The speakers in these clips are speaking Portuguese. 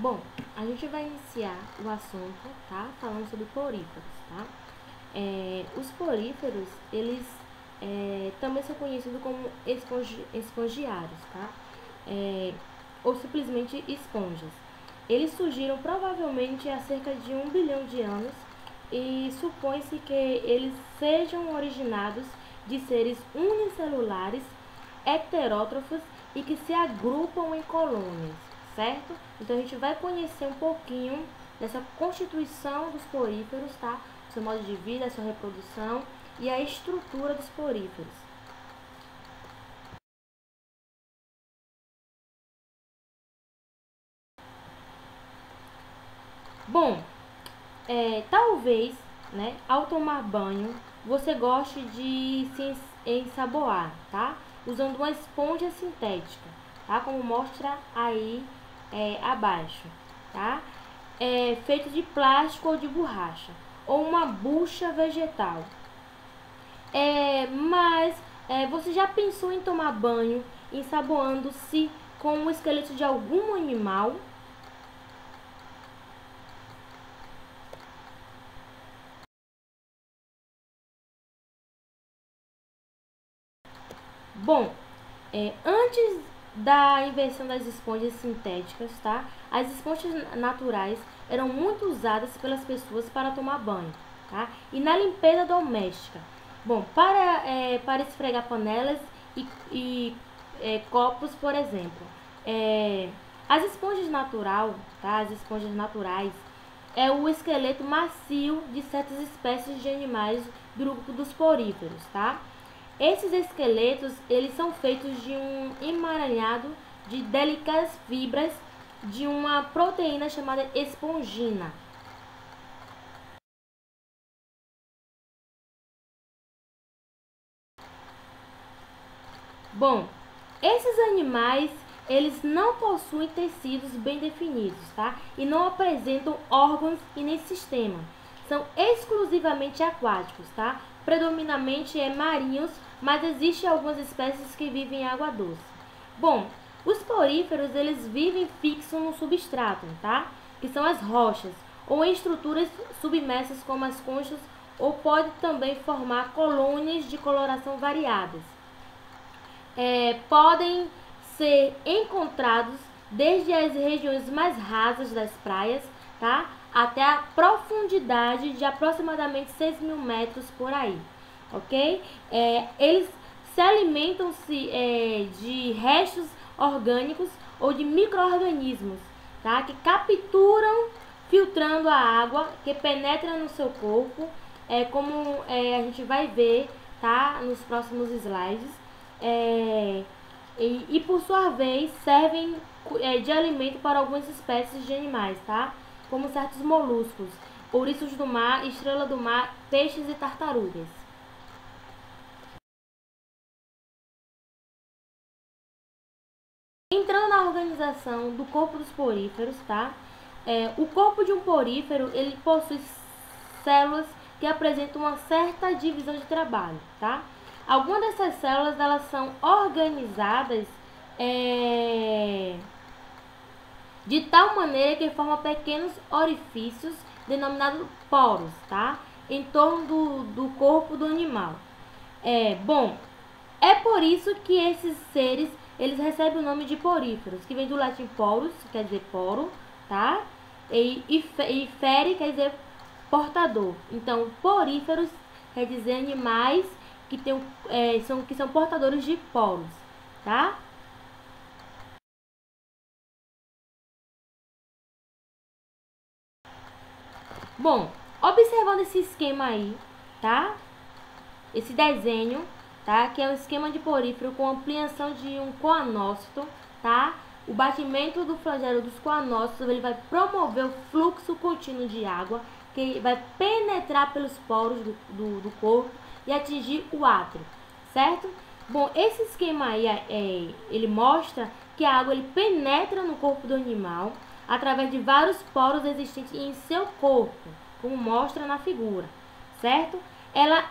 Bom, a gente vai iniciar o assunto, tá? Falando sobre poríferos, tá? Os poríferos, eles também são conhecidos como espongiários, tá? Ou simplesmente esponjas. Eles surgiram provavelmente há cerca de 1 bilhão de anos e supõe-se que eles sejam originados de seres unicelulares, heterótrofos e que se agrupam em colônias, certo? Então a gente vai conhecer um pouquinho dessa constituição dos poríferos, tá? Seu modo de vida, sua reprodução e a estrutura dos poríferos. Bom, talvez, né, ao tomar banho, você goste de se ensaboar, tá? Usando uma esponja sintética, tá? Como mostra aí abaixo, tá? Feito de plástico ou de borracha, ou uma bucha vegetal. Mas você já pensou em tomar banho ensaboando-se com o esqueleto de algum animal? Bom, antes da invenção das esponjas sintéticas, tá? As esponjas naturais eram muito usadas pelas pessoas para tomar banho, tá? E na limpeza doméstica. Bom, para esfregar panelas e copos, por exemplo. As esponjas tá? As esponjas naturais é o esqueleto macio de certas espécies de animais do grupo dos poríferos, tá? Esses esqueletos, eles são feitos de um emaranhado de delicadas fibras de uma proteína chamada espongina. Bom, esses animais, eles não possuem tecidos bem definidos, tá? E não apresentam órgãos e nem sistema. São exclusivamente aquáticos, tá? Predominantemente marinhos, mas existem algumas espécies que vivem em água doce. Bom, os poríferos, eles vivem fixos no substrato, tá? Que são as rochas, ou em estruturas submersas como as conchas, ou pode também formar colônias de coloração variadas. Podem ser encontrados desde as regiões mais rasas das praias, tá? Até a profundidade de aproximadamente 6.000 metros por aí, ok? Eles se alimentam-se de restos orgânicos ou de micro-organismos, tá? Que capturam filtrando a água que penetra no seu corpo, como a gente vai ver, tá? Nos próximos slides. E por sua vez servem de alimento para algumas espécies de animais, tá? Como certos moluscos, ouriços do mar, estrela do mar, peixes e tartarugas. Entrando na organização do corpo dos poríferos, tá? O corpo de um porífero, ele possui células que apresentam uma certa divisão de trabalho, tá? Algumas dessas células, elas são organizadas de tal maneira que formam pequenos orifícios denominados poros, tá? Em torno do corpo do animal. Bom, é por isso que esses seres, eles recebem o nome de poríferos, que vem do latim porus, quer dizer poro, tá? E fere, quer dizer portador. Então, poríferos quer dizer animais que são portadores de poros, tá? Bom, observando esse esquema aí, tá? Esse desenho, tá? Que é um esquema de porífero com ampliação de um coanócito, tá? O batimento do flagelo dos coanócitos, ele vai promover o fluxo contínuo de água, que vai penetrar pelos poros do corpo e atingir o átrio, certo? Bom, esse esquema aí, ele mostra que a água ele penetra no corpo do animal através de vários poros existentes em seu corpo, como mostra na figura, certo? Ela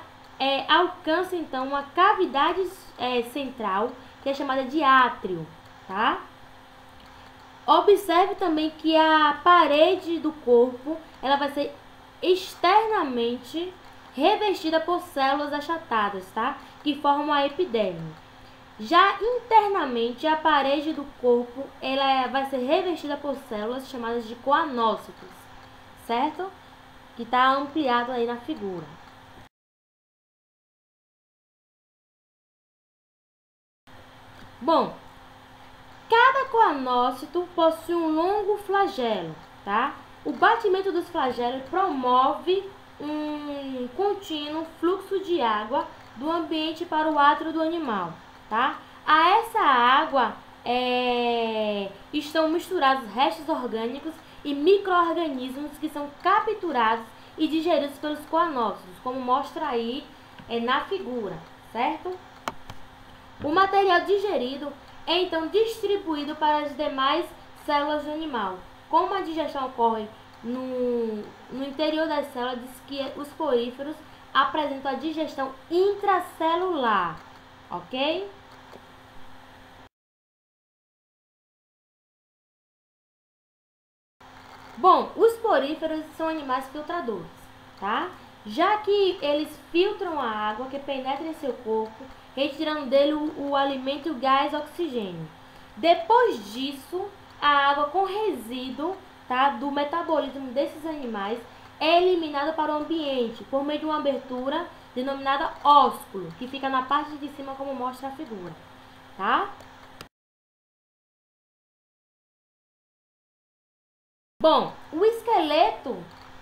alcança então uma cavidade central que é chamada de átrio, tá? Observe também que a parede do corpo ela vai ser externamente revestida por células achatadas, tá? Que formam a epiderme. Já internamente, a parede do corpo ela vai ser revestida por células chamadas de coanócitos, certo? Que está ampliado aí na figura. Bom, cada coanócito possui um longo flagelo, tá? O batimento dos flagelos promove um contínuo fluxo de água do ambiente para o átrio do animal, tá? A essa água estão misturados restos orgânicos e micro-organismos que são capturados e digeridos pelos coanócitos, como mostra aí na figura, certo? O material digerido é então distribuído para as demais células do animal. Como a digestão ocorre no interior das células, diz que os poríferos apresentam a digestão intracelular, ok? Bom, os poríferos são animais filtradores, tá? Já que eles filtram a água que penetra em seu corpo, retirando dele o alimento e o gás oxigênio. Depois disso, a água com resíduo, tá, do metabolismo desses animais é eliminada para o ambiente por meio de uma abertura denominada ósculo, que fica na parte de cima como mostra a figura, tá? Bom, o esqueleto,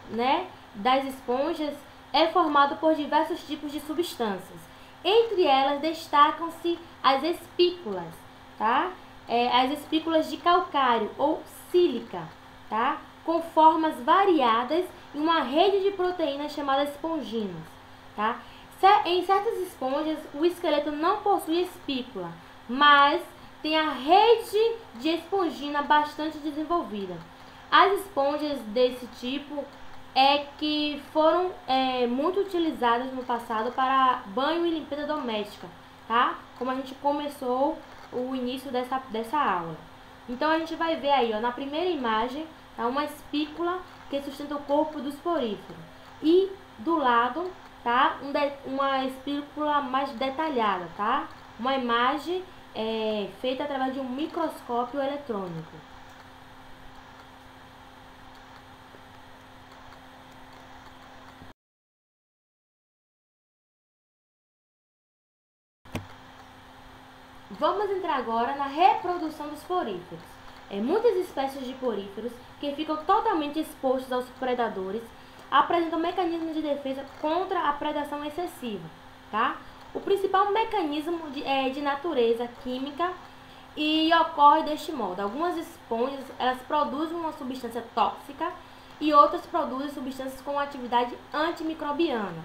né, das esponjas é formado por diversos tipos de substâncias. Entre elas destacam-se as espículas, tá? As espículas de calcário ou sílica, tá? Com formas variadas e uma rede de proteínas chamadas esponginas, tá? Em certas esponjas, o esqueleto não possui espícula, mas tem a rede de espongina bastante desenvolvida. As esponjas desse tipo que foram muito utilizadas no passado para banho e limpeza doméstica, tá? Como a gente começou o início dessa aula. Então a gente vai ver aí, ó, na primeira imagem, tá, uma espícula que sustenta o corpo dos poríferos. E do lado, tá, uma espícula mais detalhada, tá? Uma imagem feita através de um microscópio eletrônico. Vamos entrar agora na reprodução dos poríferos. Muitas espécies de poríferos que ficam totalmente expostos aos predadores apresentam mecanismos de defesa contra a predação excessiva, tá? O principal mecanismo é de natureza química e ocorre deste modo. Algumas esponjas elas produzem uma substância tóxica e outras produzem substâncias com atividade antimicrobiana.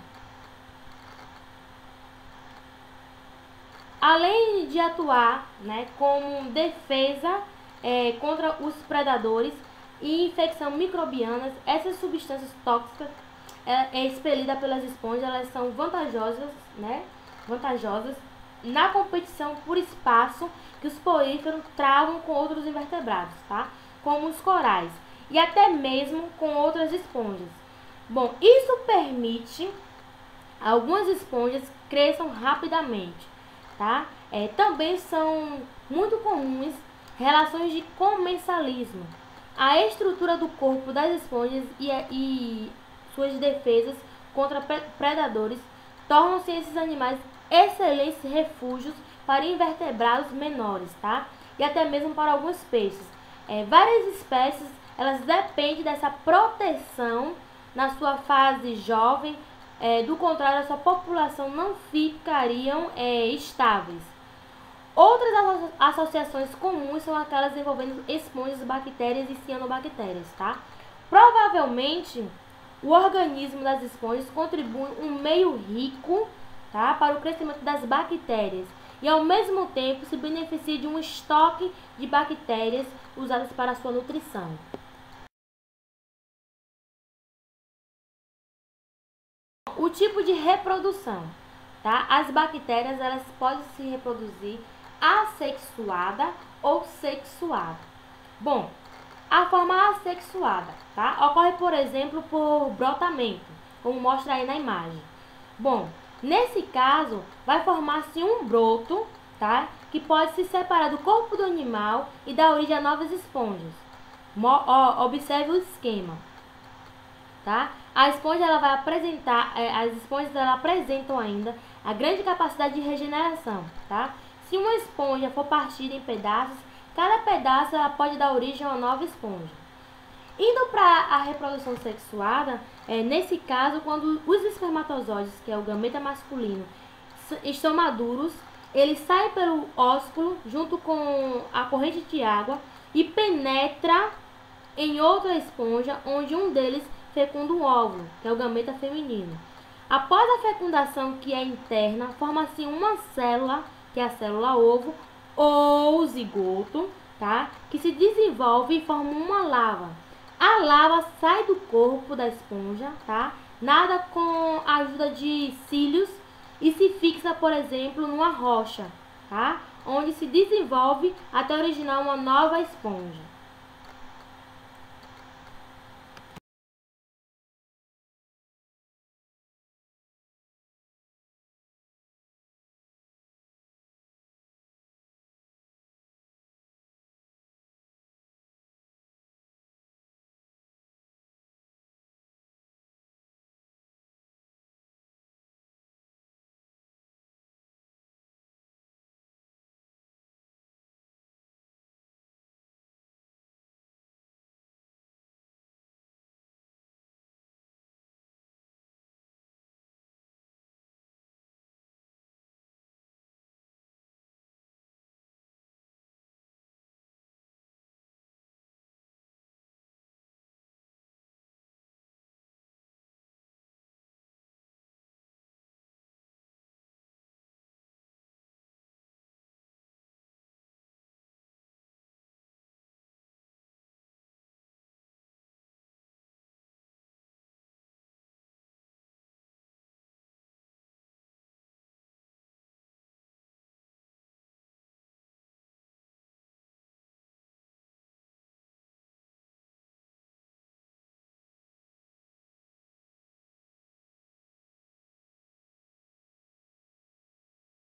Além de atuar, né, como defesa contra os predadores e infecção microbianas, essas substâncias tóxicas expelidas pelas esponjas, elas são vantajosas na competição por espaço que os poríferos travam com outros invertebrados, tá? Como os corais e até mesmo com outras esponjas. Bom, isso permite algumas esponjas cresçam rapidamente, tá? Também são muito comuns relações de comensalismo. A estrutura do corpo das esponjas e suas defesas contra predadores tornam-se esses animais excelentes refúgios para invertebrados menores, tá? E até mesmo para alguns peixes. Várias espécies elas dependem dessa proteção na sua fase jovem. Do contrário, a sua população não ficariam estáveis. Outras associações comuns são aquelas envolvendo esponjas, bactérias e cianobactérias, tá? Provavelmente, o organismo das esponjas contribui um meio rico, tá, para o crescimento das bactérias e, ao mesmo tempo, se beneficia de um estoque de bactérias usadas para a sua nutrição. O tipo de reprodução, tá? As bactérias elas podem se reproduzir assexuada ou sexuada. Bom, a forma assexuada, tá? Ocorre, por exemplo, por brotamento, como mostra aí na imagem. Bom, nesse caso, vai formar-se um broto, tá? Que pode se separar do corpo do animal e dar origem a novas esponjas. Observe o esquema, tá? A esponja ela vai apresentar, as esponjas ela apresentam ainda a grande capacidade de regeneração, tá? Se uma esponja for partida em pedaços, cada pedaço ela pode dar origem a uma nova esponja. Indo para a reprodução sexuada, nesse caso, quando os espermatozoides, que é o gameta masculino, estão maduros, eles saem pelo ósculo junto com a corrente de água e penetra em outra esponja, onde um deles fecunda um óvulo, que é o gameta feminino. Após a fecundação, que é interna, forma-se uma célula, que é a célula ovo, ou zigoto, tá? Que se desenvolve e forma uma larva. A larva sai do corpo da esponja, tá? Nada com a ajuda de cílios e se fixa, por exemplo, numa rocha, tá? Onde se desenvolve até originar uma nova esponja.